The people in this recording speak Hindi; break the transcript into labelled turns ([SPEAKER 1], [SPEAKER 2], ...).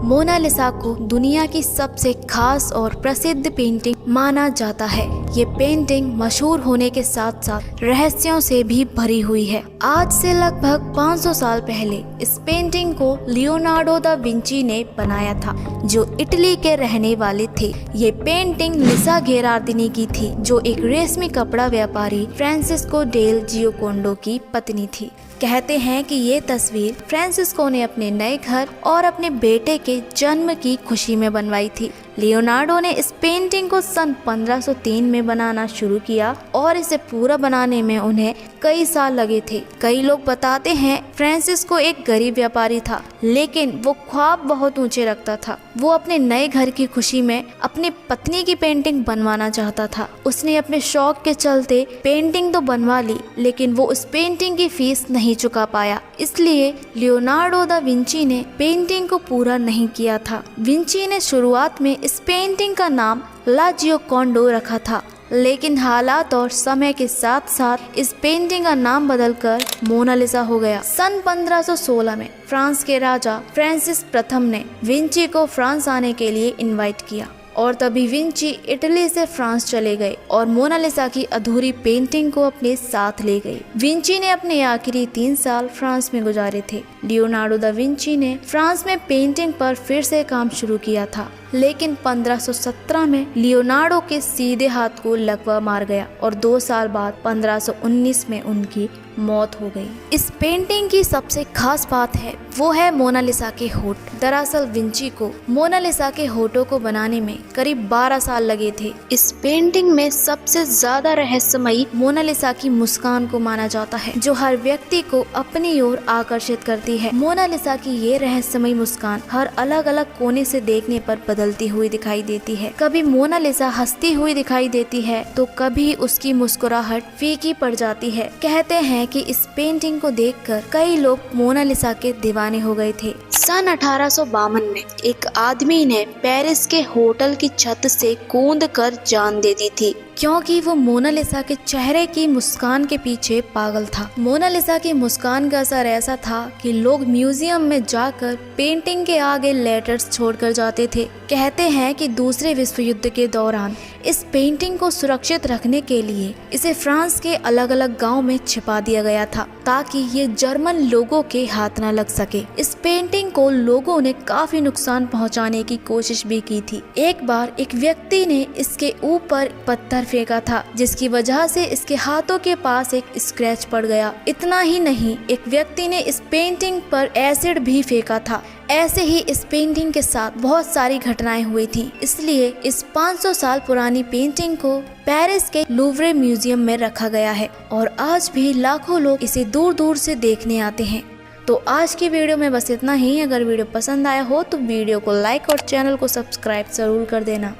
[SPEAKER 1] मोनालिसा को दुनिया की सबसे खास और प्रसिद्ध पेंटिंग माना जाता है। ये पेंटिंग मशहूर होने के साथ साथ रहस्यों से भी भरी हुई है। आज से लगभग 500 साल पहले इस पेंटिंग को लियोनार्डो दा विंची ने बनाया था, जो इटली के रहने वाले थे। ये पेंटिंग लिसा गेरार्डिनी की थी, जो एक रेशमी कपड़ा व्यापारी फ्रांसिस्को डेल जियोकोंडो की पत्नी थी। कहते हैं कि ये तस्वीर फ्रांसिस्को ने अपने नए घर और अपने बेटे के जन्म की खुशी में बनवाई थी। लियोनार्डो ने इस पेंटिंग को सन 1503 में बनाना शुरू किया और इसे पूरा बनाने में उन्हें कई साल लगे थे। कई लोग बताते हैं फ्रांसिस्को एक गरीब व्यापारी था, लेकिन वो ख्वाब बहुत ऊंचे रखता था। वो अपने नए घर की खुशी में अपनी पत्नी की पेंटिंग बनवाना चाहता था। उसने अपने शौक के चलते पेंटिंग तो बनवा ली, लेकिन वो उस पेंटिंग की फीस नहीं चुका पाया। इसलिए लियोनार्डो दा विंची ने पेंटिंग को पूरा नहीं किया था। विंची ने शुरुआत में इस पेंटिंग का नाम ला जियोकोंडो रखा था, लेकिन हालात और समय के साथ साथ इस पेंटिंग का नाम बदलकर मोनालिसा हो गया। सन 1516 में फ्रांस के राजा फ्रांसिस प्रथम ने विंची को फ्रांस आने के लिए इनवाइट किया और तभी विंची इटली से फ्रांस चले गए और मोनालिसा की अधूरी पेंटिंग को अपने साथ ले गए। विंची ने अपने आखिरी 3 साल फ्रांस में गुजारे थे। लियोनार्डो दा विंची ने फ्रांस में पेंटिंग पर फिर से काम शुरू किया था, लेकिन 1517 में लियोनार्डो के सीधे हाथ को लकवा मार गया और 2 साल बाद 1519 में उनकी मौत हो गई। इस पेंटिंग की सबसे खास बात है वो है मोनालिसा के होठ। दरअसल विंची को मोनालिसा के होठों को बनाने में करीब 12 साल लगे थे। इस पेंटिंग में सबसे ज्यादा रहस्यमयी मोनालिसा की मुस्कान को माना जाता है, जो हर व्यक्ति को अपनी ओर आकर्षित करती है। मोनालिसा की ये रहस्यमयी मुस्कान हर अलग अलग कोने से देखने पर बदलती हुई दिखाई देती है। कभी मोनालिसा हंसती हुई दिखाई देती है तो कभी उसकी मुस्कुराहट फीकी पड़ जाती है। कहते हैं कि इस पेंटिंग को देखकर कई लोग मोनालिसा के दीवाने हो गए थे। सन 1852 में एक आदमी ने पेरिस के होटल की छत से कूद कर जान दे दी थी, क्योंकि वो मोनालिसा के चेहरे की मुस्कान के पीछे पागल था। मोनालिसा की मुस्कान का असर ऐसा था कि लोग म्यूजियम में जाकर पेंटिंग के आगे लेटर्स छोड़कर जाते थे। कहते हैं कि दूसरे विश्व युद्ध के दौरान इस पेंटिंग को सुरक्षित रखने के लिए इसे फ्रांस के अलग अलग गांव में छिपा दिया गया था, ताकि ये जर्मन लोगों के हाथ न लग सके। इस पेंटिंग को लोगों ने काफी नुकसान पहुंचाने की कोशिश भी की थी। एक बार एक व्यक्ति ने इसके ऊपर पत्थर फेंका था, जिसकी वजह से इसके हाथों के पास एक स्क्रैच पड़ गया। इतना ही नहीं, एक व्यक्ति ने इस पेंटिंग पर एसिड भी फेंका था। ऐसे ही इस पेंटिंग के साथ बहुत सारी घटनाएं हुई थी। इसलिए इस 500 साल पुरानी पेंटिंग को पेरिस के लूव्रे म्यूजियम में रखा गया है और आज भी लाखों लोग इसे दूर दूर से देखने आते हैं। तो आज की वीडियो में बस इतना ही। अगर वीडियो पसंद आया हो तो वीडियो को लाइक और चैनल को सब्सक्राइब जरूर कर देना।